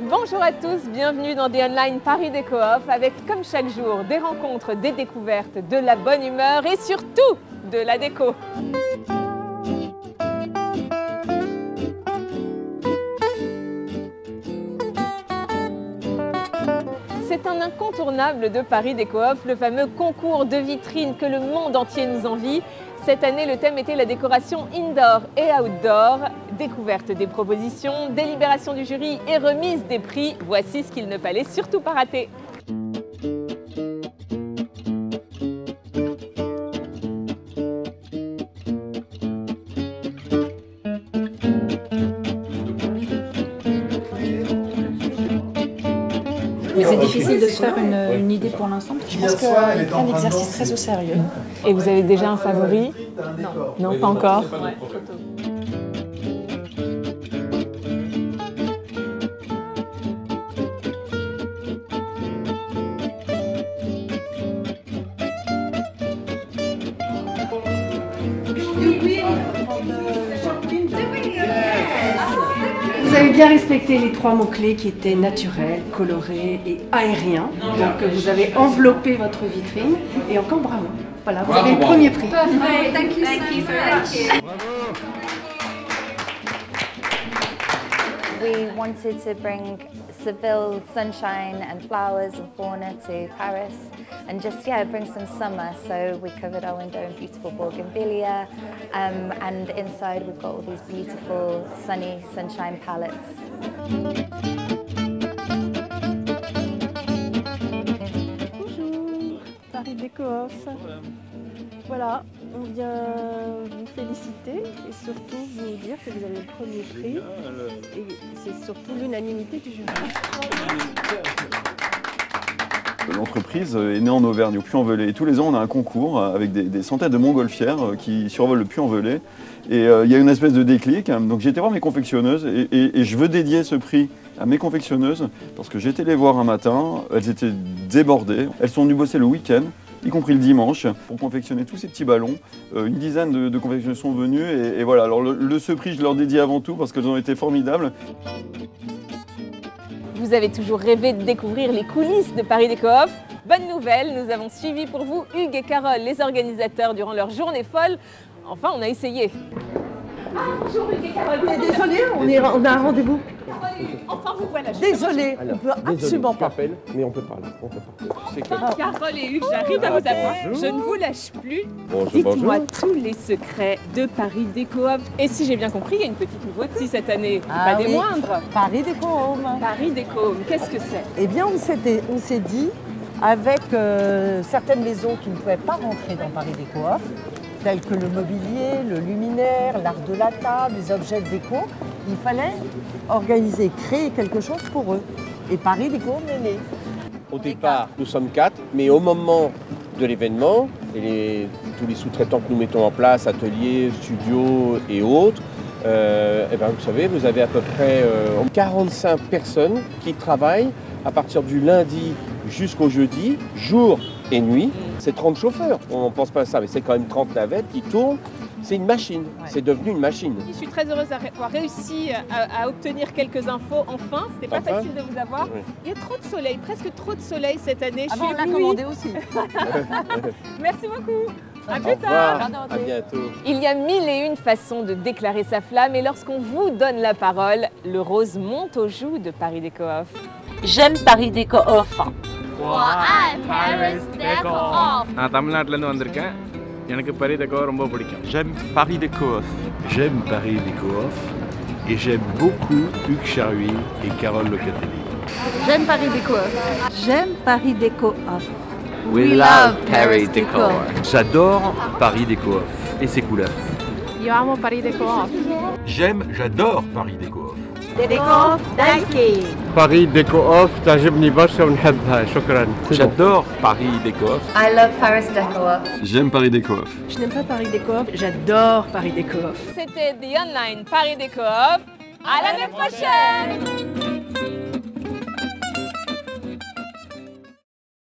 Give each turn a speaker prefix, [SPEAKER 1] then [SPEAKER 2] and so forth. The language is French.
[SPEAKER 1] Bonjour à tous, bienvenue dans The Online Paris Déco Off avec comme chaque jour des rencontres, des découvertes, de la bonne humeur et surtout de la déco. C'est un incontournable de Paris Déco Off, le fameux concours de vitrines que le monde entier nous envie. Cette année, le thème était la décoration indoor et outdoor. Découverte des propositions, délibération du jury et remise des prix. Voici ce qu'il ne fallait surtout pas rater.
[SPEAKER 2] Mais c'est difficile de se faire une idée pour l'instant, parce que je pense qu'ils prennent l'exercice très au sérieux.
[SPEAKER 1] Et vous avez déjà un favori? Non, pas encore. Ouais.
[SPEAKER 2] Vous avez bien respecté les trois mots-clés qui étaient naturel, coloré et aérien. Donc vous avez enveloppé votre vitrine et encore bravo. Voilà, vous avez le premier prix.
[SPEAKER 3] Perfect. Thank you so much.
[SPEAKER 4] We wanted to bring Seville sunshine and flowers and fauna to Paris and just, bring some summer. So we covered our window in beautiful bougainvillea and inside we've got all these beautiful sunny sunshine palettes.
[SPEAKER 5] Bonjour, Paris Déco Off. Voilà, on vient vous féliciter et surtout vous dire que vous avez le premier prix. Et c'est surtout l'unanimité du jury.
[SPEAKER 6] L'entreprise est née en Auvergne, au Puy-en-Velay. Et tous les ans, on a un concours avec des centaines de montgolfières qui survolent le Puy-en-Velay. Et il y a une espèce de déclic. Donc j'ai été voir mes confectionneuses et je veux dédier ce prix à mes confectionneuses parce que j'ai été les voir un matin, elles étaient débordées. Elles sont venues bosser le week-end, y compris le dimanche, pour confectionner tous ces petits ballons. Une dizaine de confectionneurs sont venus et voilà. Alors ce prix, je leur dédie avant tout parce qu'elles ont été formidables.
[SPEAKER 1] Vous avez toujours rêvé de découvrir les coulisses de Paris Déco Off. Bonne nouvelle, nous avons suivi pour vous Hugues et Carole, les organisateurs, durant leur journée folle. Enfin, on a essayé. Ah, bonjour Hugues et Carole.
[SPEAKER 5] Désolée, on a un rendez-vous.
[SPEAKER 1] Enfin, vous voilà.
[SPEAKER 5] Désolée, on peut absolument pas.
[SPEAKER 7] Mais on peut pas, là. On peut pas.
[SPEAKER 1] Carole et Hugues, j'arrive à vous avoir. Je ne vous lâche plus.
[SPEAKER 7] Bonjour.
[SPEAKER 1] Dites-moi tous les secrets de Paris Déco Off. Et si j'ai bien compris, il y a une petite nouveauté cette année, pas des moindres.
[SPEAKER 8] Paris Déco Home.
[SPEAKER 1] Paris Déco Home, qu'est-ce que c'est?
[SPEAKER 8] Eh bien, on s'est dit, avec certaines maisons qui ne pouvaient pas rentrer dans Paris Déco Off, tels que le mobilier, le luminaire, l'art de la table, les objets de déco, il fallait organiser, créer quelque chose pour eux. Et Paris Déco Home est né.
[SPEAKER 7] Au départ, nous sommes 4, mais au moment de l'événement, et tous les sous-traitants que nous mettons en place, ateliers, studios et autres, vous savez, vous avez à peu près 45 personnes qui travaillent à partir du lundi jusqu'au jeudi, jour et nuit. C'est 30 chauffeurs, on ne pense pas à ça, mais c'est quand même 30 navettes qui tournent. C'est une machine, c'est devenu une machine.
[SPEAKER 1] Je suis très heureuse d'avoir réussi à obtenir quelques infos enfin. C'était pas facile de vous avoir. Oui. Il y a trop de soleil, presque trop de soleil cette année.
[SPEAKER 8] Ah bon, on l'a commandé aussi.
[SPEAKER 1] Merci beaucoup. À plus
[SPEAKER 7] tard. À bientôt.
[SPEAKER 1] Il y a 1001 façons de déclarer sa flamme et lorsqu'on vous donne la parole, le rose monte aux joues de Paris Déco Off.
[SPEAKER 9] J'aime Paris Déco Off.
[SPEAKER 10] Paris Déco Off. நான் தமிழ்நாட்டுல இருந்து வந்திருக்கேன். எனக்கு Paris Déco ரொம்ப பிடிக்கும்.
[SPEAKER 11] J'aime Paris Déco Off. J'aime Paris Déco Off et j'aime beaucoup Hugues Charuy et Carole Locatelli.
[SPEAKER 3] J'aime Paris Déco Off.
[SPEAKER 9] J'aime Paris Déco Off.
[SPEAKER 10] We love Paris Déco.
[SPEAKER 11] J'adore Paris Déco Off et ses couleurs.
[SPEAKER 3] Io amo Paris Déco Off.
[SPEAKER 11] J'adore Paris Déco Off.
[SPEAKER 9] Déco Daiki.
[SPEAKER 7] Paris Déco Off تعجبني برشا ونحبها شكرا.
[SPEAKER 11] J'adore Paris Déco Off.
[SPEAKER 4] I love Paris Déco Off.
[SPEAKER 6] J'aime Paris Déco Off.
[SPEAKER 2] Je n'aime pas Paris Déco Off, j'adore Paris Déco Off.
[SPEAKER 1] C'était The Online Paris Déco Off. À l'année prochaine.